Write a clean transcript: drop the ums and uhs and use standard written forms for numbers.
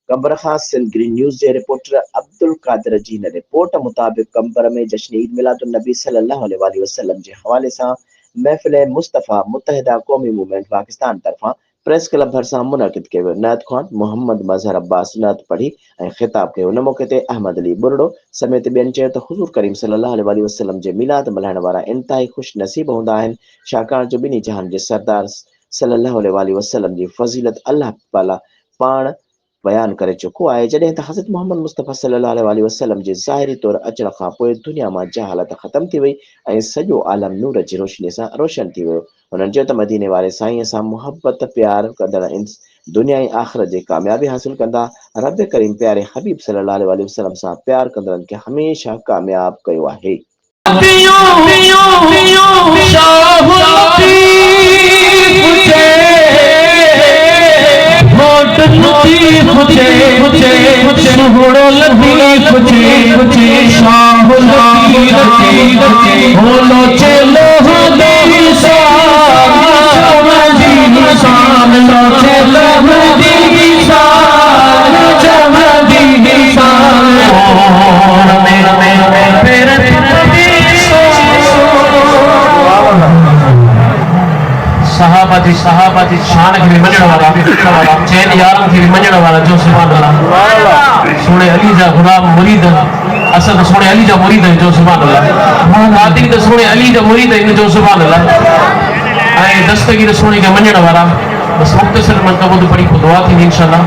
कंबर खां Sindh green news जे reporter Abdul Qadir जी हिन report मुताबिक़ कंबर में जश्न ईद मिलादुन नबी सल्लल्लाहु अलैहि वसल्लम जे हवाले सां महफ़िल मुस्तफ़ा मुत्तहिदा क़ौमी मूवमेंट पाकिस्तान तरफ़ां प्रेस क्लब भरिसां मुनक़िद कयो वियो। नायत ख़्वान मोहम्मद मज़हर अब्बास नात पढ़ी ऐं ख़िताब कयो। उन मौक़े ते अहमद अली बुरड़ो समेत ॿियनि चयो त हुज़ूर करीम सल्लल्लाहु अलैहि वसल्लम जे मिलाद मल्हाइण वारा इंतिहाई ख़ुशि नसीब हूंदा आहिनि, छाकाणि जो ॿिन्ही जहान जे सरदार सल्लल्लाहु अलैहि वसल्लम जी फ़ज़ीलत अल्लाह ताला पाण बयान करे चुको आहे। जॾहिं त हज़रत मोहम्मद मुस्तफ़ा सल्लल्लाहु अलैहि वसल्लम जे ज़ाहिरी तौर अचण खां पोइ दुनिया मां जहालत ख़तम थी वई ऐं सॼो आलम नूर जी रोशनीअ सां रोशन थी वियो। हुननि चयो त मदीने वारे साईंअ सां मुहबत प्यार कंदड़ दुनिया ऐं आख़िरत जी कामयाबी हासिल कंदा। रब करीम प्यारे हबीब सल्लल्लाहु अलैहि वसल्लम सां प्यार कंदड़नि खे हमेशह कामयाब कयो आहे। सहाबा जी शान खे बि मञण वारा, चइनि यारनि खे बि मञण वारा जो सुभान अल्लाह। सोने अली जा गुलाम मुरीद, असल त सोने अली जा मुरीद आहिनि जो सुभान अल्लाह। कादिरी त सोने अली जा मुरीद आहिनि जो सुभान अल्लाह। ऐं दस्तगीर सोने खे मञण वारा। बस मुख़्तसर मतिलबु पढ़ी पोइ दुआ थींदी इंशाअल्लाह।